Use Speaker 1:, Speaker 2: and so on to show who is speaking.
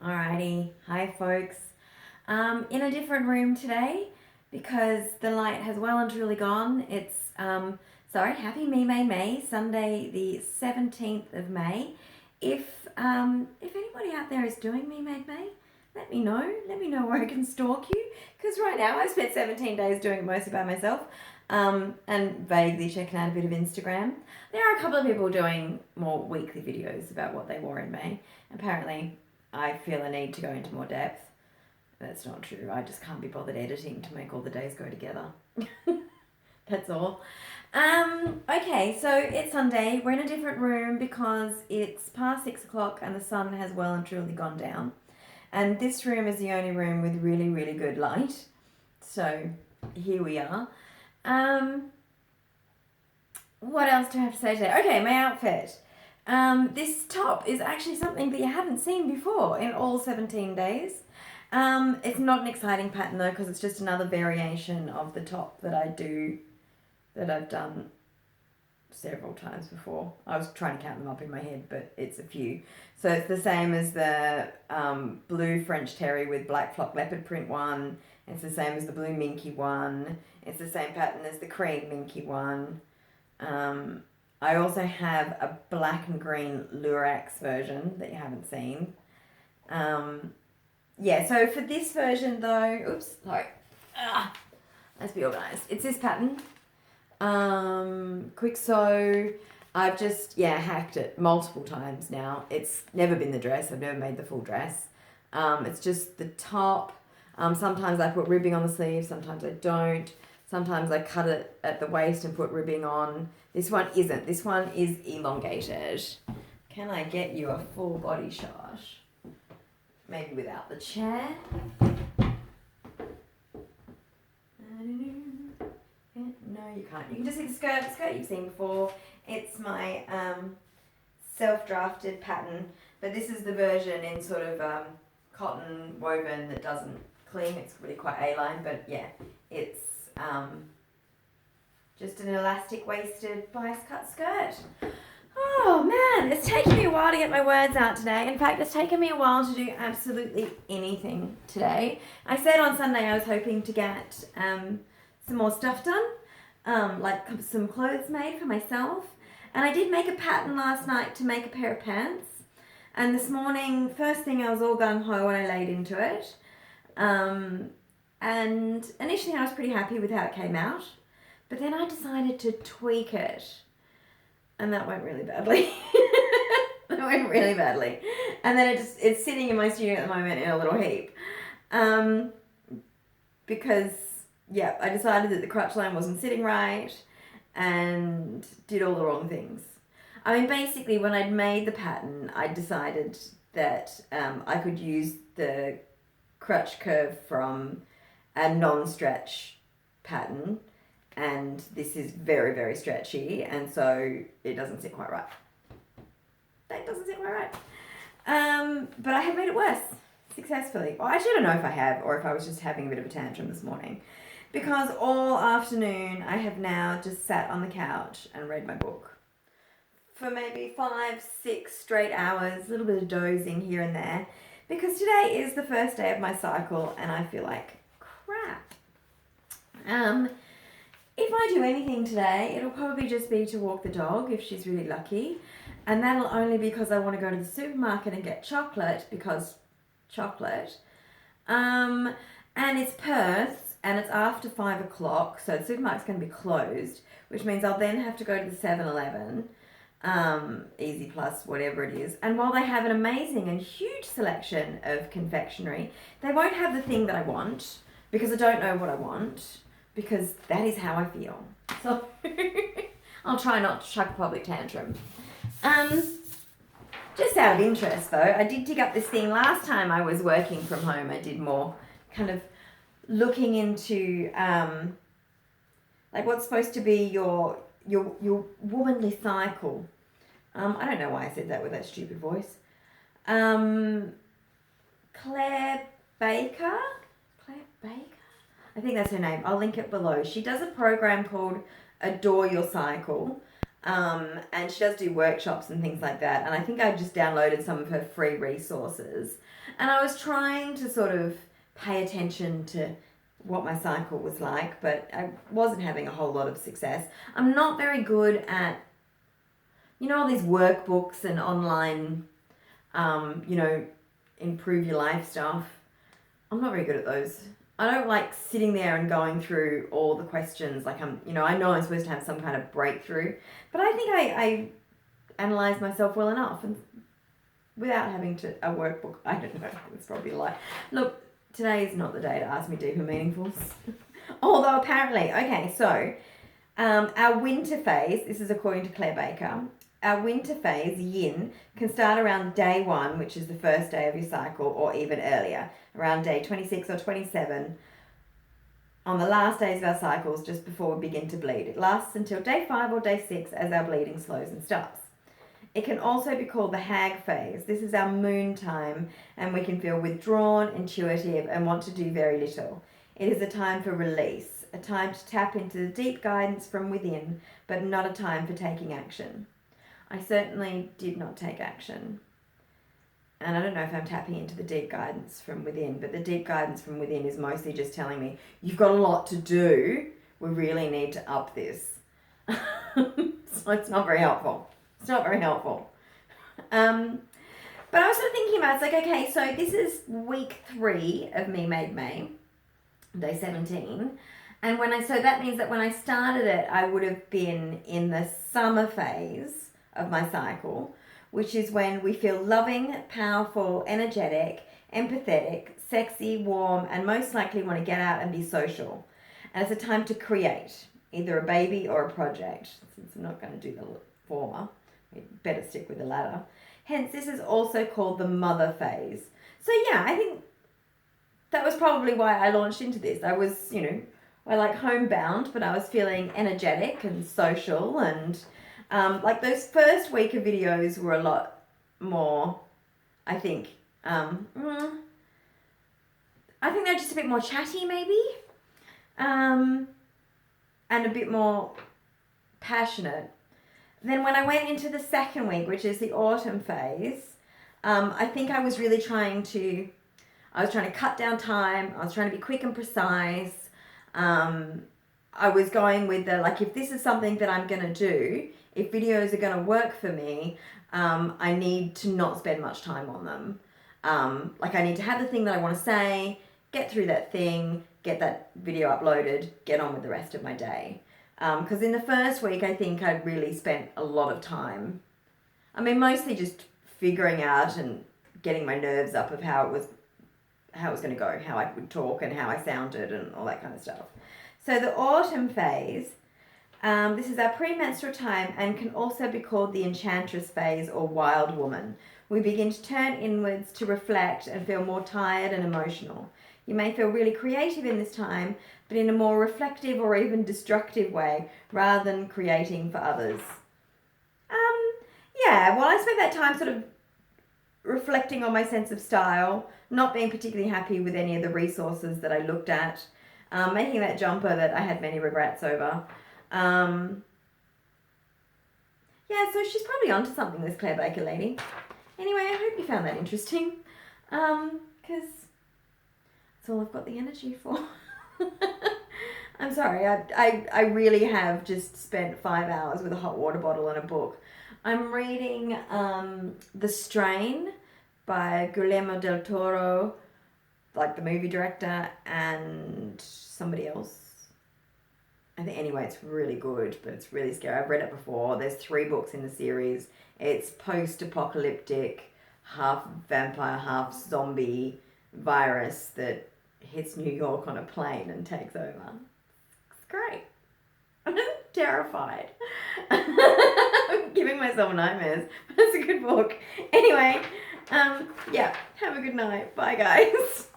Speaker 1: Alrighty, hi folks. In a different room today because the light has well and truly gone. It's happy Me May, Sunday the 17th of May. If anybody out there is doing Me May, let me know. Let me know where I can stalk you, because right now I've spent 17 days doing it mostly by myself, and vaguely checking out a bit of Instagram. There are a couple of people doing more weekly videos about what they wore in May. Apparently I feel a need to go into more depth. That's not true. I just can't be bothered editing to make all the days go together. That's all. Okay, so it's Sunday. We're in a different room because it's past 6 o'clock and the sun has well and truly gone down. And this room is the only room with really, really good light. So here we are. What else do I have to say today? Okay, my outfit. This top is actually something that you haven't seen before in all 17 days. It's not an exciting pattern though, because it's just another variation of the top that I've done several times before. I was trying to count them up in my head, but it's a few. So it's the same as the blue French terry with black flock leopard print one. It's the same as the blue minky one. It's the same pattern as the cream minky one. I also have a black and green Lurex version that you haven't seen. So for this version though, let's be organised. It's this pattern. Kwik Sew. I've just hacked it multiple times now. It's never been the dress. I've never made the full dress. It's just the top. Sometimes I put ribbing on the sleeve, sometimes I don't. Sometimes I cut it at the waist and put ribbing on. This one isn't. This one is elongated. Can I get you a full body shot? Maybe without the chair. No, you can't. You can just see the skirt. The skirt you've seen before. It's my self-drafted pattern, but this is the version in sort of cotton woven that doesn't cling. It's really quite A-line, but yeah, it's just an elastic waisted bias cut skirt. Oh man, it's taken me a while to get my words out today. In fact, it's taken me a while to do absolutely anything today. I said on Sunday I was hoping to get some more stuff done, like some clothes made for myself. And I did make a pattern last night to make a pair of pants. And this morning, first thing, I was all gung-ho when I laid into it. And initially I was pretty happy with how it came out. But then I decided to tweak it. And that went really badly. And then it's sitting in my studio at the moment in a little heap. Because, I decided that the crotch line wasn't sitting right and did all the wrong things. I mean, basically, when I'd made the pattern, I decided that I could use the crotch curve from a non-stretch pattern, and this is very, very stretchy, and so it doesn't sit quite right. That doesn't sit quite right. But I have made it worse successfully. Well, actually, I don't know if I have, or if I was just having a bit of a tantrum this morning, because all afternoon I have now just sat on the couch and read my book for maybe 5-6 straight hours, a little bit of dozing here and there, because today is the first day of my cycle and I feel like crap. If I do anything today, it'll probably just be to walk the dog if she's really lucky, and that'll only because I want to go to the supermarket and get chocolate, because chocolate. And it's Perth and it's after 5 o'clock, so the supermarket's going to be closed, which means I'll then have to go to the 7-Eleven. Easy Plus, whatever it is. And while they have an amazing and huge selection of confectionery, they won't have the thing that I want, because I don't know what I want, because that is how I feel. So I'll try not to chuck a public tantrum. Just out of interest though, I did dig up this thing last time I was working from home. I did more kind of looking into like what's supposed to be your womanly cycle. I don't know why I said that with that stupid voice. Claire Baker? I think that's her name. I'll link it below. She does a program called Adore Your Cycle. And she does do workshops and things like that. And I think I just downloaded some of her free resources. And I was trying to sort of pay attention to what my cycle was like, but I wasn't having a whole lot of success. I'm not very good at, all these workbooks and online, improve your life stuff. I'm not very good at those. I don't like sitting there and going through all the questions. Like I know I'm supposed to have some kind of breakthrough, but I think I analyze myself well enough, and without having a workbook. I don't know. It's probably a lie. Look, today is not the day to ask me deeper meaningfuls. Although apparently, okay, so our winter phase. This is according to Claire Baker. Our winter phase, yin, can start around day 1, which is the first day of your cycle, or even earlier, around day 26 or 27, on the last days of our cycles, just before we begin to bleed. It lasts until day 5 or day 6 as our bleeding slows and stops. It can also be called the hag phase. This is our moon time, and we can feel withdrawn, intuitive, and want to do very little. It is a time for release, a time to tap into the deep guidance from within, but not a time for taking action. I certainly did not take action. And I don't know if I'm tapping into the deep guidance from within, but the deep guidance from within is mostly just telling me, you've got a lot to do. We really need to up this. So it's not very helpful. It's not very helpful. But I was sort of thinking about, it's like, okay, so this is week 3 of Me Made May, day 17. And so that means that when I started it, I would have been in the summer phase of my cycle, which is when we feel loving, powerful, energetic, empathetic, sexy, warm, and most likely want to get out and be social. And it's a time to create, either a baby or a project. Since I'm not going to do the former, we better stick with the latter. Hence, this is also called the mother phase. So yeah, I think that was probably why I launched into this. I was, I like homebound, but I was feeling energetic and social, and like those first week of videos were a lot more, I think, I think they're just a bit more chatty maybe, and a bit more passionate. Then when I went into the second week, which is the autumn phase, I think I was really trying to cut down time. I was trying to be quick and precise. I was going with if this is something that I'm going to do, if videos are going to work for me, I need to not spend much time on them. I need to have the thing that I want to say, get through that thing, get that video uploaded, get on with the rest of my day. Because in the first week, I think I really spent a lot of time. Mostly just figuring out and getting my nerves up of how it was going to go, how I would talk and how I sounded and all that kind of stuff. So the autumn phase, this is our premenstrual time and can also be called the enchantress phase or wild woman. We begin to turn inwards to reflect and feel more tired and emotional. You may feel really creative in this time, but in a more reflective or even destructive way, rather than creating for others. I spent that time sort of reflecting on my sense of style, not being particularly happy with any of the resources that I looked at, making that jumper that I had many regrets over. So she's probably onto something, this Claire Baker lady. Anyway, I hope you found that interesting, because that's all I've got the energy for. I'm sorry, I really have just spent 5 hours with a hot water bottle and a book. I'm reading The Strain by Guillermo del Toro, like the movie director, and somebody else. Anyway, it's really good, but it's really scary. I've read it before. There's 3 books in the series. It's post-apocalyptic, half vampire, half zombie virus that hits New York on a plane and takes over. It's great. I'm terrified. I'm giving myself nightmares. It's a good book. Anyway, have a good night. Bye, guys.